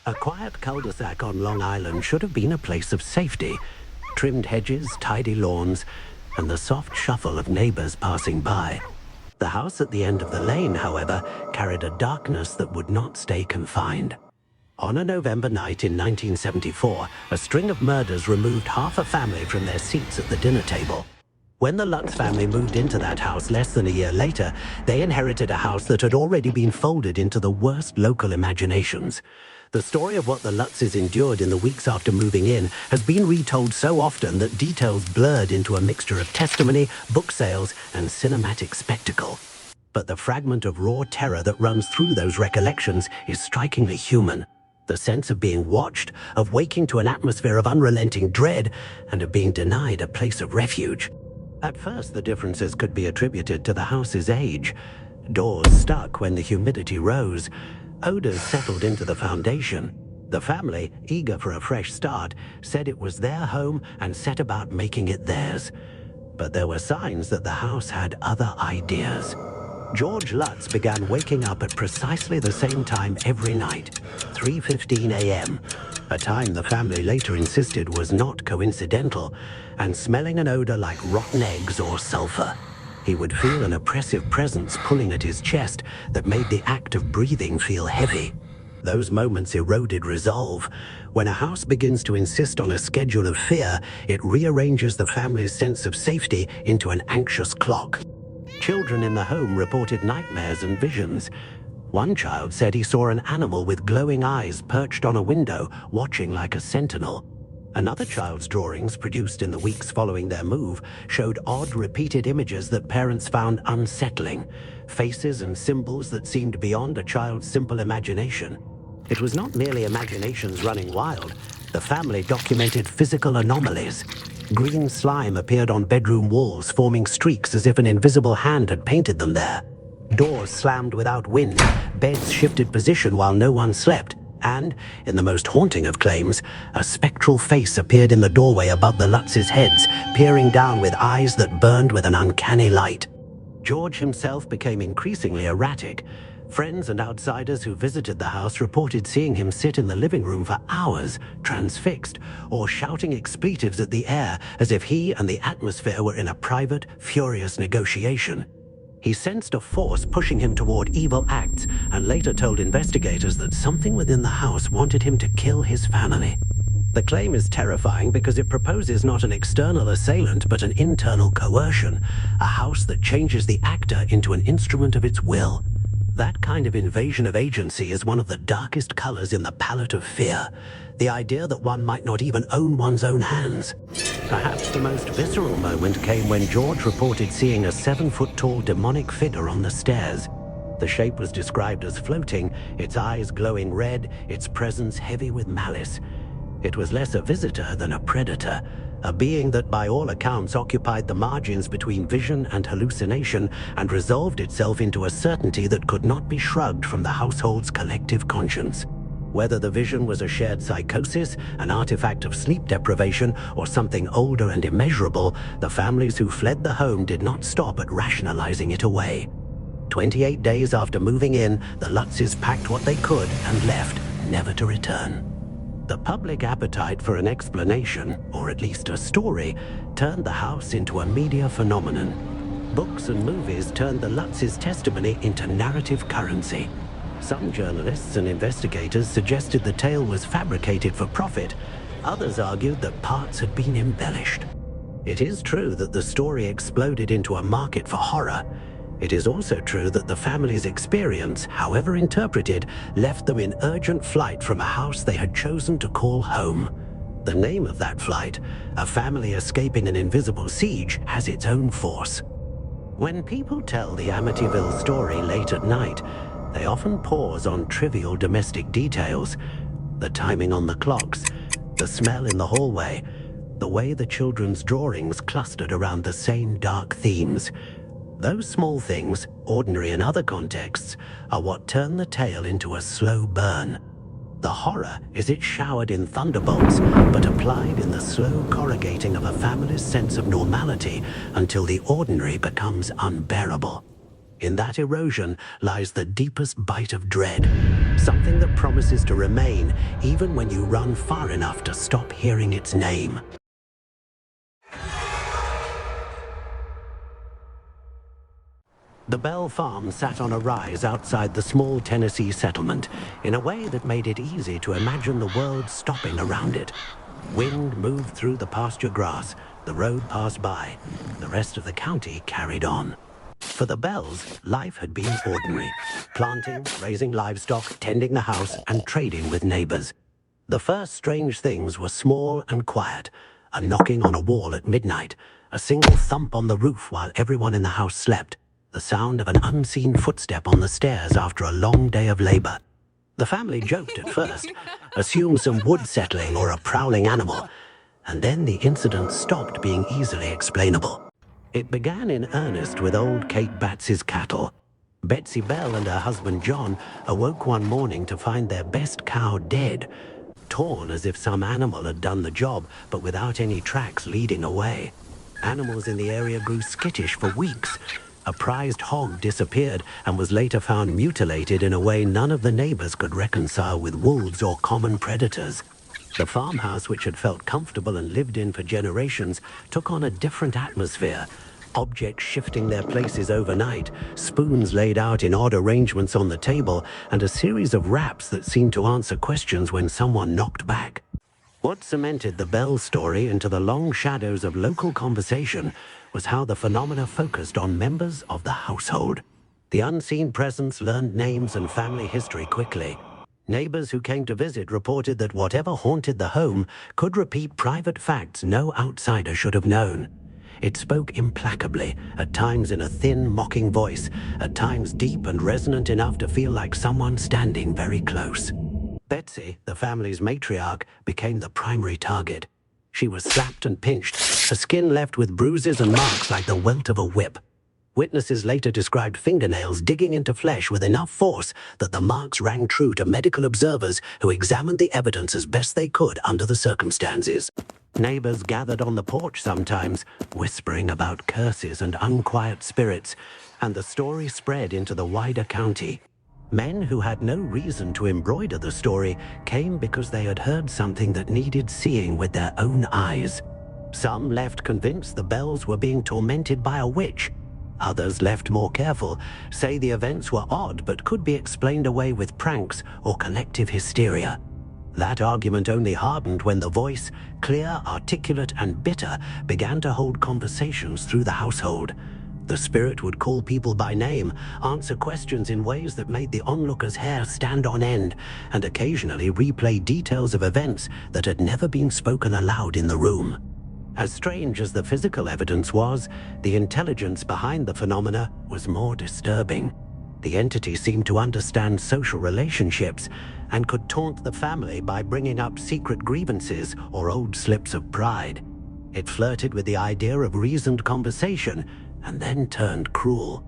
A quiet cul-de-sac on Long Island should have been a place of safety. Trimmed hedges, tidy lawns, and the soft shuffle of neighbors passing by. The house at the end of the lane, however, carried a darkness that would not stay confined. On a November night in 1974, a string of murders removed half a family from their seats at the dinner table. When the Lutz family moved into that house less than a year later, they inherited a house that had already been folded into the worst local imaginations. The story of what the Lutzes endured in the weeks after moving in has been retold so often that details blurred into a mixture of testimony, book sales, and cinematic spectacle. But the fragment of raw terror that runs through those recollections is strikingly human. The sense of being watched, of waking to an atmosphere of unrelenting dread, and of being denied a place of refuge. At first, the differences could be attributed to the house's age. Doors stuck when the humidity rose. Odors settled into the foundation. The family, eager for a fresh start, said it was their home and set about making it theirs. But there were signs that the house had other ideas. George Lutz began waking up at precisely the same time every night, 3:15 a.m., a time the family later insisted was not coincidental, and smelling an odor like rotten eggs or sulfur. He would feel an oppressive presence pulling at his chest that made the act of breathing feel heavy. Those moments eroded resolve. When a house begins to insist on a schedule of fear, it rearranges the family's sense of safety into an anxious clock. Children in the home reported nightmares and visions. One child said he saw an animal with glowing eyes perched on a window, watching like a sentinel. Another child's drawings, produced in the weeks following their move, showed odd, repeated images that parents found unsettling, faces and symbols that seemed beyond a child's simple imagination. It was not merely imaginations running wild. The family documented physical anomalies. Green slime appeared on bedroom walls, forming streaks as if an invisible hand had painted them there. Doors slammed without wind, beds shifted position while no one slept, and, in the most haunting of claims, a spectral face appeared in the doorway above the Lutz's heads, peering down with eyes that burned with an uncanny light. George himself became increasingly erratic. Friends and outsiders who visited the house reported seeing him sit in the living room for hours, transfixed, or shouting expletives at the air as if he and the atmosphere were in a private, furious negotiation. He sensed a force pushing him toward evil acts and later told investigators that something within the house wanted him to kill his family. The claim is terrifying because it proposes not an external assailant but an internal coercion, a house that changes the actor into an instrument of its will. That kind of invasion of agency is one of the darkest colors in the palette of fear, the idea that one might not even own one's own hands. Perhaps the most visceral moment came when George reported seeing a 7-foot-tall demonic figure on the stairs. The shape was described as floating, its eyes glowing red, its presence heavy with malice. It was less a visitor than a predator, a being that by all accounts occupied the margins between vision and hallucination and resolved itself into a certainty that could not be shrugged from the household's collective conscience. Whether the vision was a shared psychosis, an artifact of sleep deprivation, or something older and immeasurable, the families who fled the home did not stop at rationalizing it away. 28 days after moving in, the Lutzes packed what they could and left, never to return. The public appetite for an explanation, or at least a story, turned the house into a media phenomenon. Books and movies turned the Lutz's testimony into narrative currency. Some journalists and investigators suggested the tale was fabricated for profit. Others argued that parts had been embellished. It is true that the story exploded into a market for horror. It is also true that the family's experience, however interpreted, left them in urgent flight from a house they had chosen to call home. The name of that flight, a family escaping an invisible siege, has its own force. When people tell the Amityville story late at night, they often pause on trivial domestic details. The timing on the clocks, the smell in the hallway, the way the children's drawings clustered around the same dark themes. Those small things, ordinary in other contexts, are what turn the tale into a slow burn. The horror is it showered in thunderbolts, but applied in the slow corrugating of a family's sense of normality until the ordinary becomes unbearable. In that erosion lies the deepest bite of dread, something that promises to remain even when you run far enough to stop hearing its name. The Bell Farm sat on a rise outside the small Tennessee settlement in a way that made it easy to imagine the world stopping around it. Wind moved through the pasture grass, the road passed by, the rest of the county carried on. For the Bells, life had been ordinary, planting, raising livestock, tending the house, and trading with neighbors. The first strange things were small and quiet, a knocking on a wall at midnight, a single thump on the roof while everyone in the house slept, the sound of an unseen footstep on the stairs after a long day of labor. The family joked at first, assumed some wood settling or a prowling animal, and then the incident stopped being easily explainable. It began in earnest with old Kate Batts's cattle. Betsy Bell and her husband John awoke one morning to find their best cow dead, torn as if some animal had done the job, but without any tracks leading away. Animals in the area grew skittish for weeks. A prized hog disappeared and was later found mutilated in a way none of the neighbors could reconcile with wolves or common predators. The farmhouse, which had felt comfortable and lived in for generations, took on a different atmosphere. Objects shifting their places overnight, spoons laid out in odd arrangements on the table, and a series of raps that seemed to answer questions when someone knocked back. What cemented the Bell story into the long shadows of local conversation was how the phenomena focused on members of the household. The unseen presence learned names and family history quickly. Neighbors who came to visit reported that whatever haunted the home could repeat private facts no outsider should have known. It spoke implacably, at times in a thin, mocking voice, at times deep and resonant enough to feel like someone standing very close. Betsy, the family's matriarch, became the primary target. She was slapped and pinched, her skin left with bruises and marks like the welt of a whip. Witnesses later described fingernails digging into flesh with enough force that the marks rang true to medical observers who examined the evidence as best they could under the circumstances. Neighbors gathered on the porch sometimes, whispering about curses and unquiet spirits, and the story spread into the wider county. Men who had no reason to embroider the story came because they had heard something that needed seeing with their own eyes. Some left convinced the Bells were being tormented by a witch. Others, left more careful, say the events were odd but could be explained away with pranks or collective hysteria. That argument only hardened when the voice, clear, articulate, and bitter, began to hold conversations through the household. The spirit would call people by name, answer questions in ways that made the onlookers' hair stand on end, and occasionally replay details of events that had never been spoken aloud in the room. As strange as the physical evidence was, the intelligence behind the phenomena was more disturbing. The entity seemed to understand social relationships and could taunt the family by bringing up secret grievances or old slips of pride. It flirted with the idea of reasoned conversation and then turned cruel.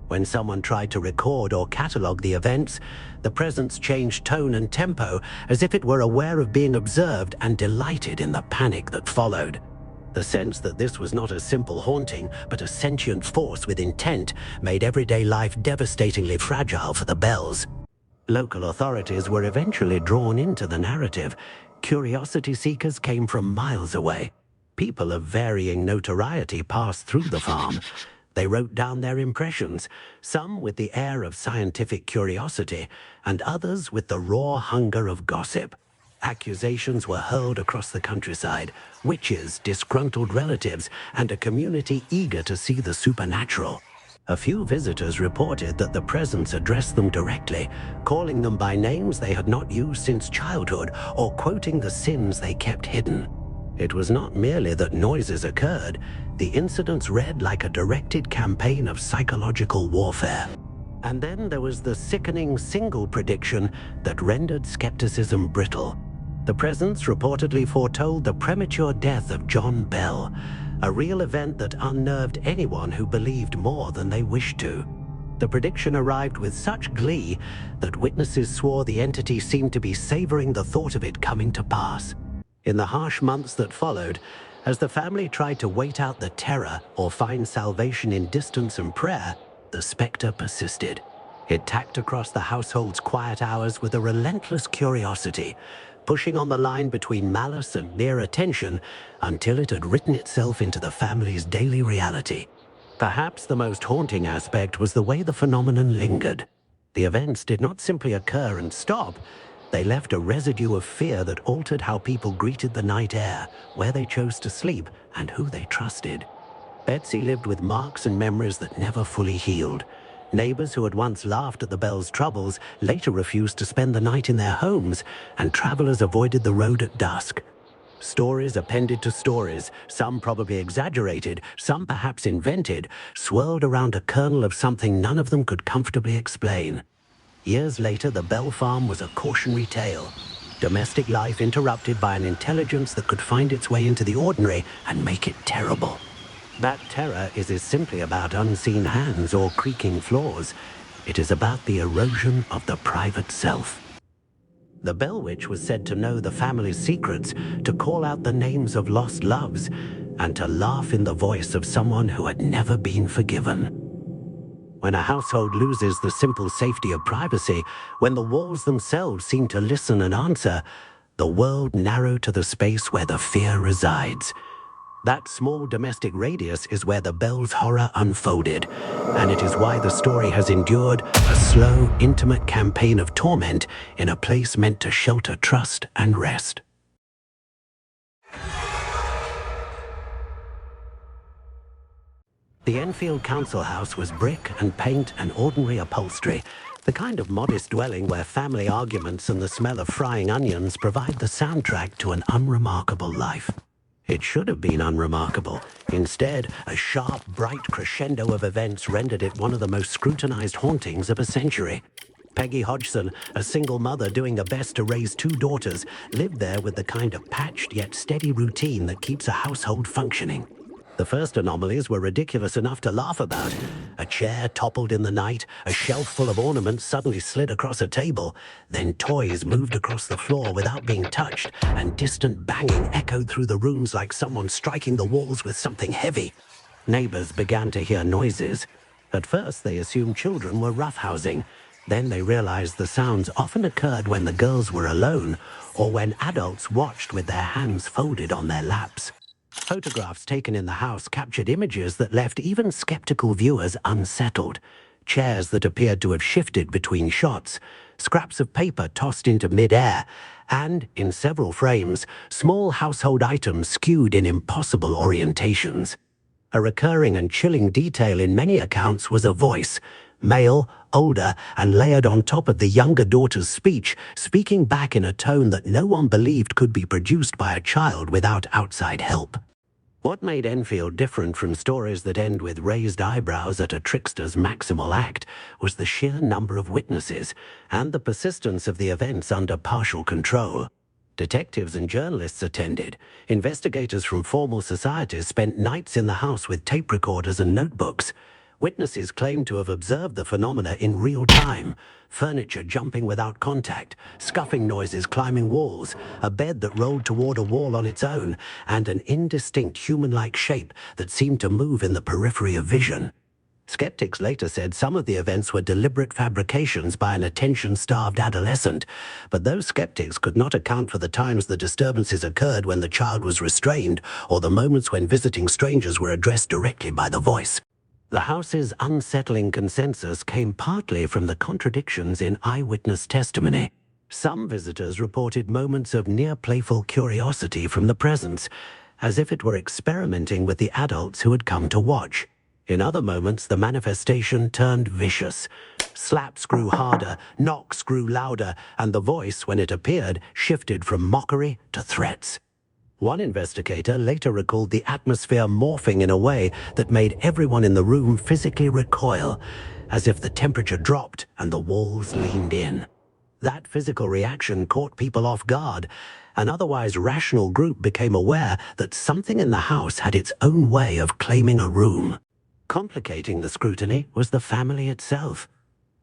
When someone tried to record or catalog the events, the presence changed tone and tempo as if it were aware of being observed and delighted in the panic that followed. The sense that this was not a simple haunting, but a sentient force with intent, made everyday life devastatingly fragile for the Bells. Local authorities were eventually drawn into the narrative. Curiosity seekers came from miles away. People of varying notoriety passed through the farm. They wrote down their impressions, some with the air of scientific curiosity, and others with the raw hunger of gossip. Accusations were hurled across the countryside, witches, disgruntled relatives, and a community eager to see the supernatural. A few visitors reported that the presence addressed them directly, calling them by names they had not used since childhood or quoting the sins they kept hidden. It was not merely that noises occurred, the incidents read like a directed campaign of psychological warfare. And then there was the sickening single prediction that rendered skepticism brittle. The presence reportedly foretold the premature death of John Bell, a real event that unnerved anyone who believed more than they wished to. The prediction arrived with such glee that witnesses swore the entity seemed to be savoring the thought of it coming to pass. In the harsh months that followed, as the family tried to wait out the terror or find salvation in distance and prayer, the specter persisted. It tacked across the household's quiet hours with a relentless curiosity, pushing on the line between malice and mere attention until it had written itself into the family's daily reality. Perhaps the most haunting aspect was the way the phenomenon lingered. The events did not simply occur and stop. They left a residue of fear that altered how people greeted the night air, where they chose to sleep, and who they trusted. Betsy lived with marks and memories that never fully healed. Neighbors who had once laughed at the Bells' troubles later refused to spend the night in their homes, and travelers avoided the road at dusk. Stories appended to stories, some probably exaggerated, some perhaps invented, swirled around a kernel of something none of them could comfortably explain. Years later, the Bell Farm was a cautionary tale. Domestic life interrupted by an intelligence that could find its way into the ordinary and make it terrible. That terror is simply about unseen hands or creaking floors. It is about the erosion of the private self. The Bell Witch was said to know the family's secrets, to call out the names of lost loves, and to laugh in the voice of someone who had never been forgiven. When a household loses the simple safety of privacy, when the walls themselves seem to listen and answer, the world narrows to the space where the fear resides. That small domestic radius is where the Bell's horror unfolded, and it is why the story has endured a slow, intimate campaign of torment in a place meant to shelter trust and rest. The Enfield council house was brick and paint and ordinary upholstery, the kind of modest dwelling where family arguments and the smell of frying onions provide the soundtrack to an unremarkable life. It should have been unremarkable. Instead, a sharp, bright crescendo of events rendered it one of the most scrutinized hauntings of a century. Peggy Hodgson, a single mother doing her best to raise 2 daughters, lived there with the kind of patched yet steady routine that keeps a household functioning. The first anomalies were ridiculous enough to laugh about. A chair toppled in the night, a shelf full of ornaments suddenly slid across a table, then toys moved across the floor without being touched, and distant banging echoed through the rooms like someone striking the walls with something heavy. Neighbors began to hear noises. At first, they assumed children were roughhousing. Then they realized the sounds often occurred when the girls were alone, or when adults watched with their hands folded on their laps. Photographs taken in the house captured images that left even skeptical viewers unsettled. Chairs that appeared to have shifted between shots, scraps of paper tossed into mid-air, and, in several frames, small household items skewed in impossible orientations. A recurring and chilling detail in many accounts was a voice, male, older, and layered on top of the younger daughter's speech, speaking back in a tone that no one believed could be produced by a child without outside help. What made Enfield different from stories that end with raised eyebrows at a trickster's maximal act was the sheer number of witnesses and the persistence of the events under partial control. Detectives and journalists attended. Investigators from formal societies spent nights in the house with tape recorders and notebooks. Witnesses claimed to have observed the phenomena in real time. Furniture jumping without contact, scuffing noises climbing walls, a bed that rolled toward a wall on its own, and an indistinct human-like shape that seemed to move in the periphery of vision. Skeptics later said some of the events were deliberate fabrications by an attention-starved adolescent, but those skeptics could not account for the times the disturbances occurred when the child was restrained, or the moments when visiting strangers were addressed directly by the voice. The house's unsettling consensus came partly from the contradictions in eyewitness testimony. Some visitors reported moments of near-playful curiosity from the presence, as if it were experimenting with the adults who had come to watch. In other moments, the manifestation turned vicious. Slaps grew harder, knocks grew louder, and the voice, when it appeared, shifted from mockery to threats. One investigator later recalled the atmosphere morphing in a way that made everyone in the room physically recoil, as if the temperature dropped and the walls leaned in. That physical reaction caught people off guard. An otherwise rational group became aware that something in the house had its own way of claiming a room. Complicating the scrutiny was the family itself.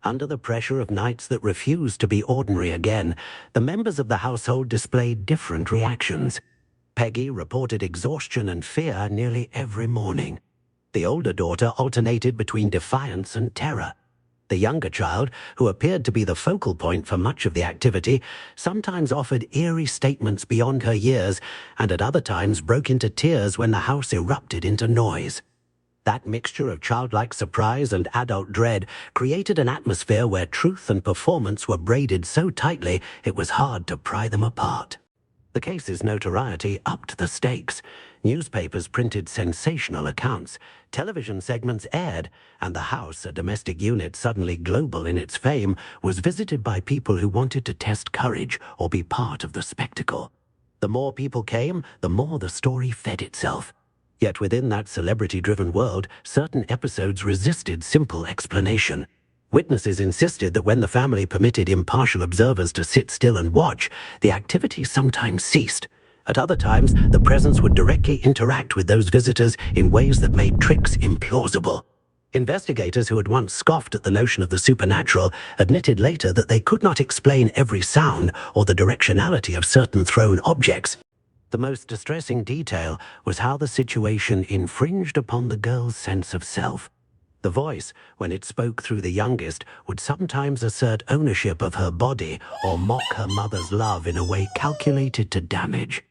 Under the pressure of nights that refused to be ordinary again, the members of the household displayed different reactions. Peggy reported exhaustion and fear nearly every morning. The older daughter alternated between defiance and terror. The younger child, who appeared to be the focal point for much of the activity, sometimes offered eerie statements beyond her years, and at other times broke into tears when the house erupted into noise. That mixture of childlike surprise and adult dread created an atmosphere where truth and performance were braided so tightly it was hard to pry them apart. The case's notoriety upped the stakes. Newspapers printed sensational accounts, television segments aired, and the house, a domestic unit suddenly global in its fame, was visited by people who wanted to test courage or be part of the spectacle. The more people came, the more the story fed itself. Yet within that celebrity-driven world, certain episodes resisted simple explanation. Witnesses insisted that when the family permitted impartial observers to sit still and watch, the activity sometimes ceased. At other times, the presence would directly interact with those visitors in ways that made tricks implausible. Investigators who had once scoffed at the notion of the supernatural admitted later that they could not explain every sound or the directionality of certain thrown objects. The most distressing detail was how the situation infringed upon the girl's sense of self. The voice, when it spoke through the youngest, would sometimes assert ownership of her body or mock her mother's love in a way calculated to damage.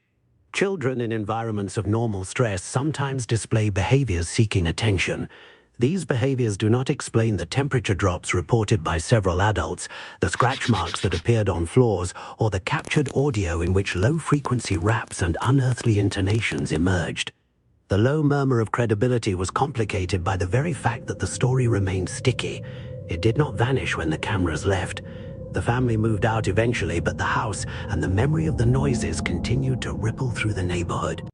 Children in environments of normal stress sometimes display behaviors seeking attention. These behaviors do not explain the temperature drops reported by several adults, the scratch marks that appeared on floors, or the captured audio in which low-frequency raps and unearthly intonations emerged. The low murmur of credibility was complicated by the very fact that the story remained sticky. It did not vanish when the cameras left. The family moved out eventually, but the house and the memory of the noises continued to ripple through the neighborhood.